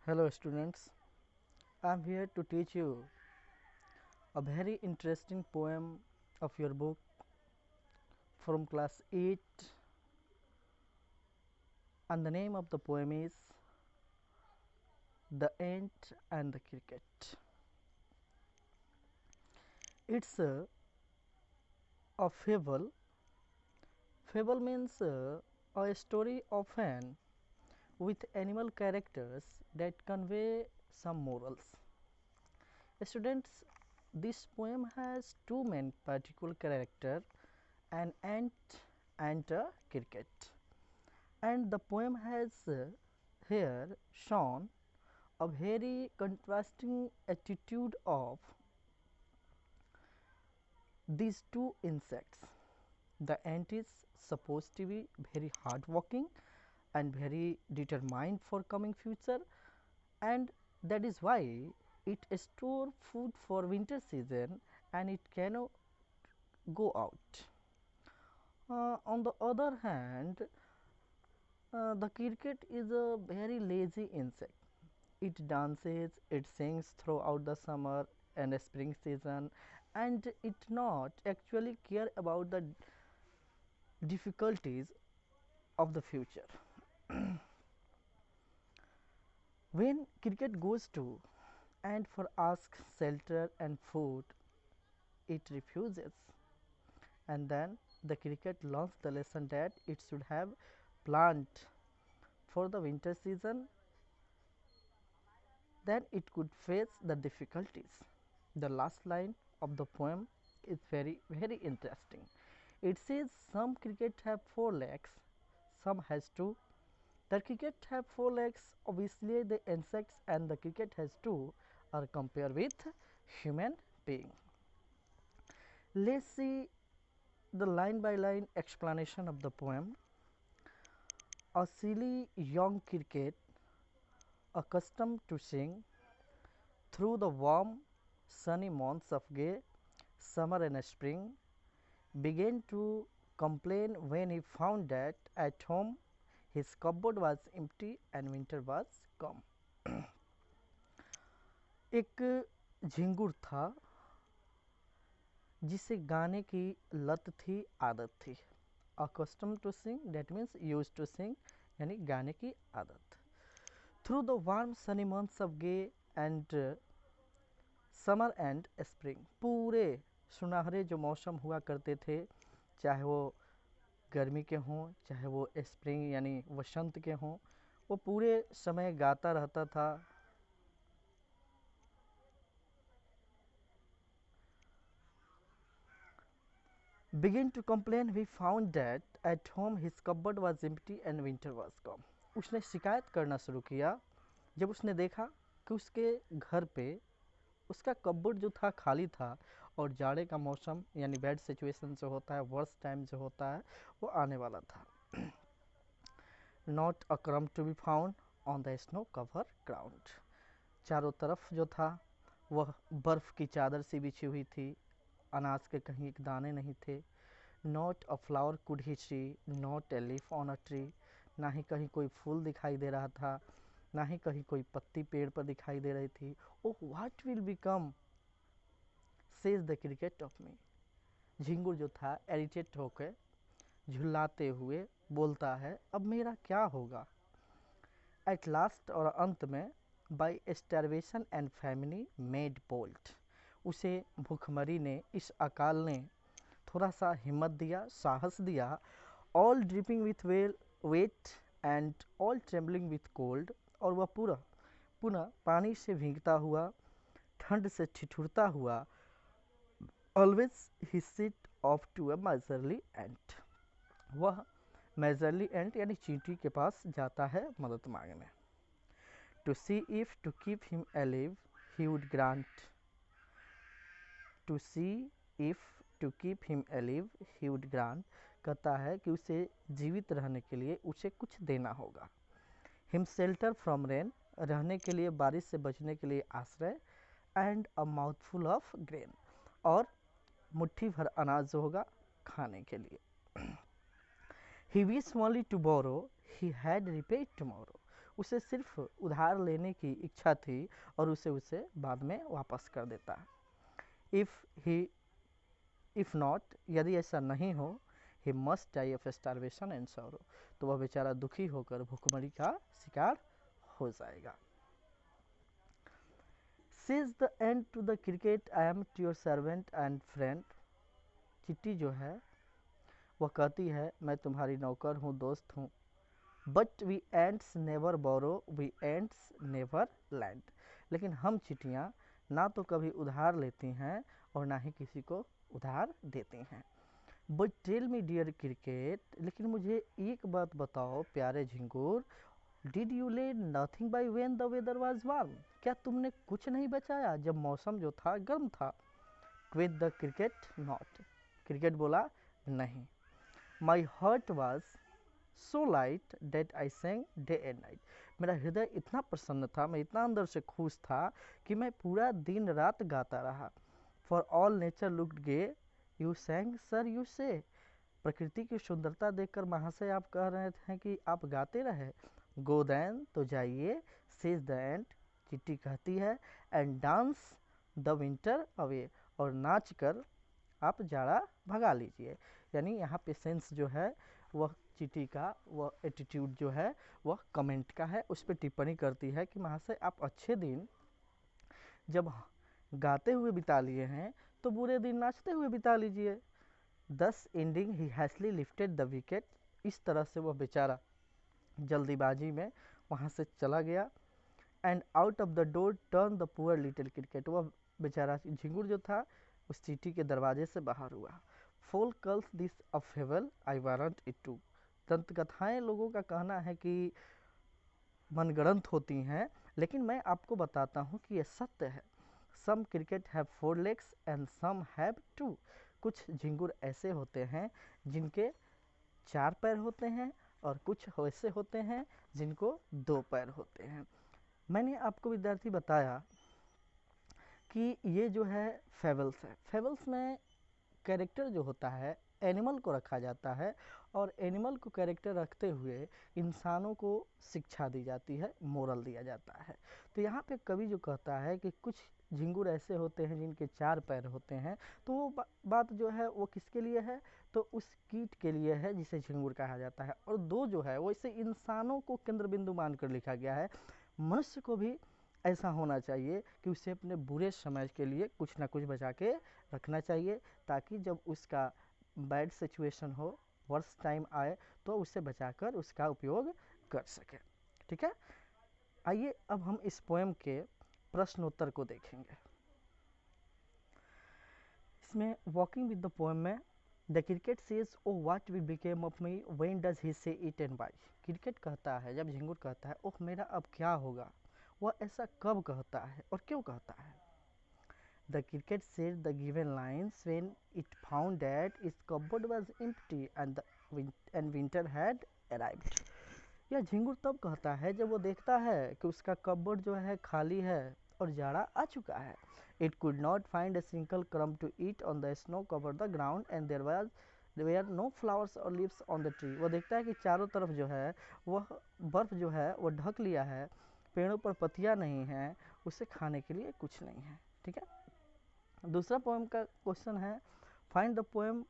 Hello students, I am here to teach you a very interesting poem of your book from class 8, and the name of the poem is The Ant and the Cricket. It's a fable. Fable means a story often with animal characters that convey some morals. Students, this poem has two main particular characters, an ant and a cricket, and the poem has here shown a very contrasting attitude of these two insects. The ant is supposed to be very hardworking and very determined for coming future, and that is why it store food for winter season and it cannot go out. On the other hand, the cricket is a very lazy insect. It dances, it sings throughout the summer and spring season, and it not actually care about the difficulties of the future. When cricket goes to and for ask shelter and food, it refuses, and then the cricket learns the lesson that it should have plant for the winter season, then it could face the difficulties. The last line of the poem is very interesting. It says some cricket have four legs, some has two. The cricket have four legs, obviously the insects, and the cricket has two are compared with human being. Let's see the line by line explanation of the poem. A silly young cricket, accustomed to sing through the warm sunny months of gay summer and spring, began to complain when he found that at home his cupboard was empty and winter was come. एक झिंगुर था जिसे गाने की लत थी, आदत थी. Accustomed to sing, that means used to sing, यानी गाने की आदत. Through the warm sunny months of gay and summer and spring, पूरे सुनहरे जो मौसम हुआ करते थे, चाहे वो गर्मी के हों चाहे वो स्प्रिंग यानी वसंत के हों, वो पूरे समय गाता रहता था. Begin to complain, we found that at home his cupboard was empty and winter was come. उसने शिकायत करना शुरू किया जब उसने देखा कि उसके घर पे उसका कपबोर्ड जो था खाली था और जाड़े का मौसम यानी बैड सिचुएशन जो होता है, वर्स्ट टाइम जो होता है, वो आने वाला था. Not a crumb to be found on the snow cover ground. चारों तरफ जो था वह बर्फ़ की चादर सी बिछी हुई थी, अनाज के कहीं एक दाने नहीं थे. Not a flower could he see, not a leaf on a tree. ना ही कहीं कोई फूल दिखाई दे रहा था, ना ही कहीं कोई पत्ती पेड़ पर दिखाई दे रही थी. Oh what will become says the cricket of me. झिंगुर जो था एरिटेट होकर झुल्लाते हुए बोलता है, अब मेरा क्या होगा. एट लास्ट, और अंत में, by starvation and family made bolt. उसे भूखमरी ने, इस अकाल ने थोड़ा सा हिम्मत दिया, साहस दिया. All dripping with wet and all trembling with cold. और वह पूरा पुनः पानी से भीगता हुआ, ठंड से ठिठुरता हुआ, ऑलवेज ही sit off to a miserly ant. वह मेजरली एंट यानी चींटी के पास जाता है मदद मांगने. To see if to keep him alive he would grant. To see if to keep him alive he would grant. कहता है कि उसे जीवित रहने के लिए उसे कुछ देना होगा. हिम शेल्टर फ्रॉम रेन, रहने के लिए, बारिश से बचने के लिए आश्रय. And a mouthful of grain, और मुट्ठी भर अनाज जो होगा खाने के लिए. He wished only to borrow, he had repaid tomorrow. उसे सिर्फ उधार लेने की इच्छा थी और उसे बाद में वापस कर देता। इफ़ नॉट, यदि ऐसा नहीं हो, he must die of starvation and sorrow, तो वह बेचारा दुखी होकर भूखमरी का शिकार हो जाएगा। Says the end to the cricket, I am your servant and friend। चिट्टी जो है वह कहती है मैं तुम्हारी नौकर हूँ, दोस्त हूँ। But we ants never borrow, we ants never lend, लेकिन हम चिट्टियाँ ना तो कभी उधार लेती हैं और ना ही किसी को उधार देती हैं। But tell me dear cricket, लेकिन मुझे एक बात बताओ प्यारे झिंगुर, did you lay nothing by when the weather was warm, क्या तुमने कुछ नहीं बचाया जब मौसम जो था गर्म था। Quit the cricket not, cricket बोला नहीं। My heart was so light that I sang day and night, मेरा हृदय इतना प्रसन्न था, मैं इतना अंदर से खुश था कि मैं पूरा दिन रात गाता रहा। For all nature looked gay, you sang sir you say, प्रकृति की सुंदरता देखकर महाशय आप कह रहे थे कि आप गाते रहे। गो दैन, तो जाइए। सेज द एंड, चिट्टी कहती है। And dance the winter away, और नाच कर आप जाड़ा भगा लीजिए। यानी यहाँ पे सेंस जो है वह चिट्टी का वह एटीट्यूड जो है वह कमेंट का है, उस पर टिप्पणी करती है कि महाशय आप अच्छे दिन जब गाते हुए बिता लिए हैं तो बुरे दिन नाचते हुए बिता लीजिए। Thus ending he hastily lifted the wicket, इस तरह से वह बेचारा जल्दीबाजी में वहाँ से चला गया। And out of the door turn the poor little cricket, वह बेचारा झिंगुर जो था उस चींटी के दरवाजे से बाहर हुआ। Folk calls this a fable, I warrant it true, दंत कथाएँ लोगों का कहना है कि मनगढ़ंत होती हैं, लेकिन मैं आपको बताता हूँ कि यह सत्य है। Some cricket have 4 legs and some have 2, कुछ झिंगुर ऐसे होते हैं जिनके 4 पैर होते हैं और कुछ वैसे होते हैं जिनको 2 पैर होते हैं। मैंने आपको विद्यार्थी बताया कि ये जो है फेबल्स है, फेबल्स में कैरेक्टर जो होता है एनिमल को रखा जाता है और एनिमल को कैरेक्टर रखते हुए इंसानों को शिक्षा दी जाती है, मोरल दिया जाता है। तो यहाँ पे कवि जो कहता है कि कुछ झिंगुर ऐसे होते हैं जिनके 4 पैर होते हैं, तो वो बात जो है वो किसके लिए है, तो उस कीट के लिए है जिसे झिंगुर कहा जाता है। और 2 जो है वो इसे इंसानों को केंद्र बिंदु मानकर लिखा गया है। मनुष्य को भी ऐसा होना चाहिए कि उसे अपने बुरे समय के लिए कुछ ना कुछ बचा के रखना चाहिए, ताकि जब उसका बैड सिचुएशन हो, वर्स्ट टाइम आए, तो उसे बचाकर उसका उपयोग कर सके। ठीक है, आइए अब हम इस पोएम के प्रश्नोत्तर को देखेंगे। इसमें वॉकिंग विद द पोएम में the cricket says oh what will became of me when does he से इट एंड व्हाई, क्रिकेट कहता है, जब झिंगुर कहता है ओह मेरा अब क्या होगा, वह ऐसा कब कहता है और क्यों कहता है। The cricket said the given lines when it found that its cupboard was empty and winter had arrived। यह झिंगुर तब कहता है जब वो देखता है कि उसका कपबोर्ड जो है खाली है और जाड़ा आ चुका है। It could not find a single crumb to eat on the snow covered the ground and there were no flowers or leaves on the tree। वो देखता है कि चारों तरफ जो है वह बर्फ जो है वो ढक लिया है, पेड़ों पर पत्तियां नहीं हैं, उसे खाने के लिए कुछ नहीं है। ठीक है, दूसरा पोएम का क्वेश्चन है find the poem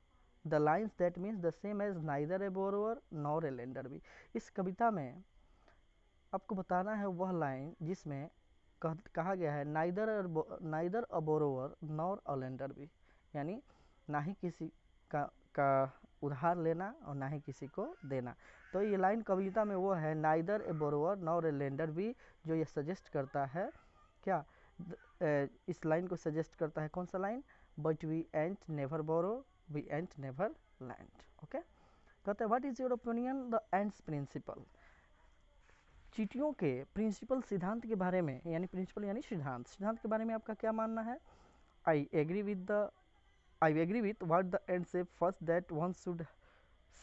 the lines that means the same as neither a borrower nor a lender be. इस कविता में आपको बताना है वह लाइन जिसमें कहा गया है neither a borrower nor a lender be, यानी ना ही किसी का उधार लेना और ना ही किसी को देना। तो ये लाइन कविता में वो है neither a borrower nor a lender be, जो ये सजेस्ट करता है क्या, इस लाइन को सजेस्ट करता है कौन सा line, but we ants never borrow we ants never lend. Okay, कहते हैं what is your opinion the ants principle, चींटियों के प्रिंसिपल सिद्धांत के बारे में, यानी प्रिंसिपल यानी सिद्धांत, सिद्धांत के बारे में आपका क्या मानना है। I agree with what the ant says first that one should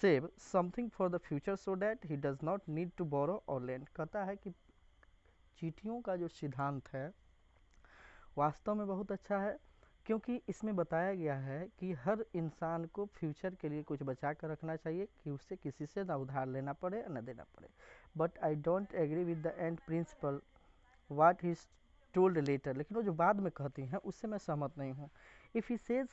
save something for the future so that he does not need to borrow or lend. कहता है कि चींटियों का जो सिद्धांत है वास्तव में बहुत अच्छा है, क्योंकि इसमें बताया गया है कि हर इंसान को फ्यूचर के लिए कुछ बचा कर रखना चाहिए कि उससे किसी से ना उधार लेना पड़े न देना पड़े। But I don't agree with the ant principle what he told later, लेकिन वो जो बाद में कहती हैं उससे मैं सहमत नहीं हूँ। If he says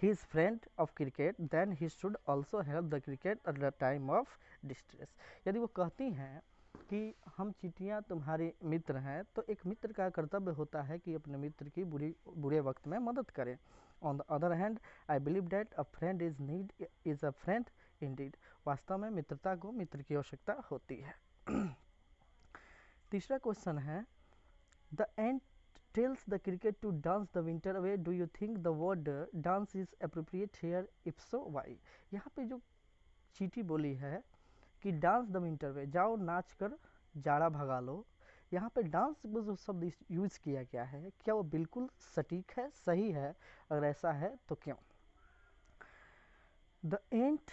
he is friend of cricket then he should also help the cricket at the time of distress. यदि वो कहती हैं कि हम चींटियाँ तुम्हारे मित्र हैं, तो एक मित्र का कर्तव्य होता है कि अपने मित्र की बुरे वक्त में मदद करें। On the other hand I believe that a friend is a friend Indeed. वास्तव में मित्रता को मित्र की आवश्यकता होती है। तीसरा क्वेश्चन है, the end tells the cricket to dance the winter away. Do you think the word dance is appropriate here? If so, why? यहाँ पे जो चींटी बोली है कि डांस द विंटर वे, जाओ नाच कर जाड़ा भगा लो, यहाँ पे डांस जो शब्द यूज किया गया है, क्या वो बिल्कुल सटीक है, सही है? अगर ऐसा है तो क्यों? The ant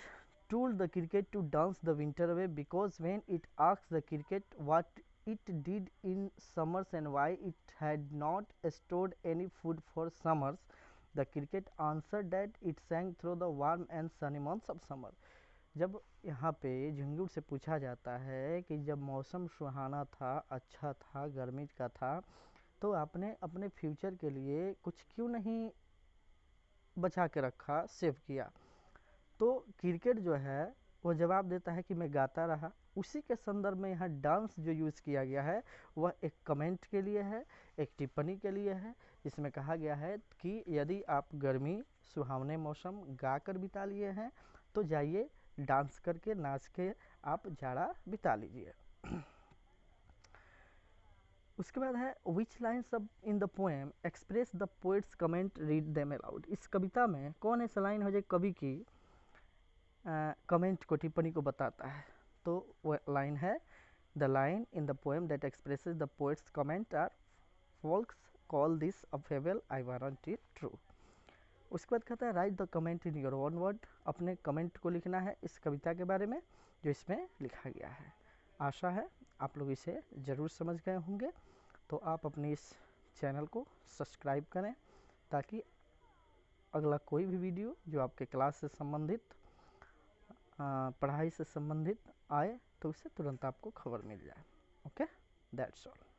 told the cricket to dance the winter away because when it asked the cricket what it did in summers and why it had not stored any food for summers, the cricket answered that it sang through the warm and sunny months of summer. जब यहाँ पे झिंगुर से पूछा जाता है कि जब मौसम सुहाना था, अच्छा था, गर्मी का था, तो आपने अपने फ्यूचर के लिए कुछ क्यों नहीं बचा के रखा, सेव किया? तो क्रिकेट जो है वो जवाब देता है कि मैं गाता रहा। उसी के संदर्भ में यहाँ डांस जो यूज़ किया गया है वह एक कमेंट के लिए है, एक टिप्पणी के लिए है, जिसमें कहा गया है कि यदि आप गर्मी सुहावने मौसम गा कर बिता लिए हैं तो जाइए डांस करके नाच के आप जाड़ा बिता लीजिए। उसके बाद है विच लाइन्स अब इन the poem express the poet's comment, read them allowed. इस कविता में कौन ऐसा लाइन हो जाए कवि की कमेंट को, टिप्पणी को बताता है? तो वह लाइन है, the line in the poem that expresses the poet's comment are folks call this a fable I want it true. उसके बाद कहता है write the comment in your own word, अपने कमेंट को लिखना है इस कविता के बारे में जो इसमें लिखा गया है। आशा है आप लोग इसे ज़रूर समझ गए होंगे। तो आप अपने इस चैनल को सब्सक्राइब करें ताकि अगला कोई भी वीडियो जो आपके क्लास से संबंधित, पढ़ाई से संबंधित आए तो उससे तुरंत आपको खबर मिल जाए। Okay, that's all.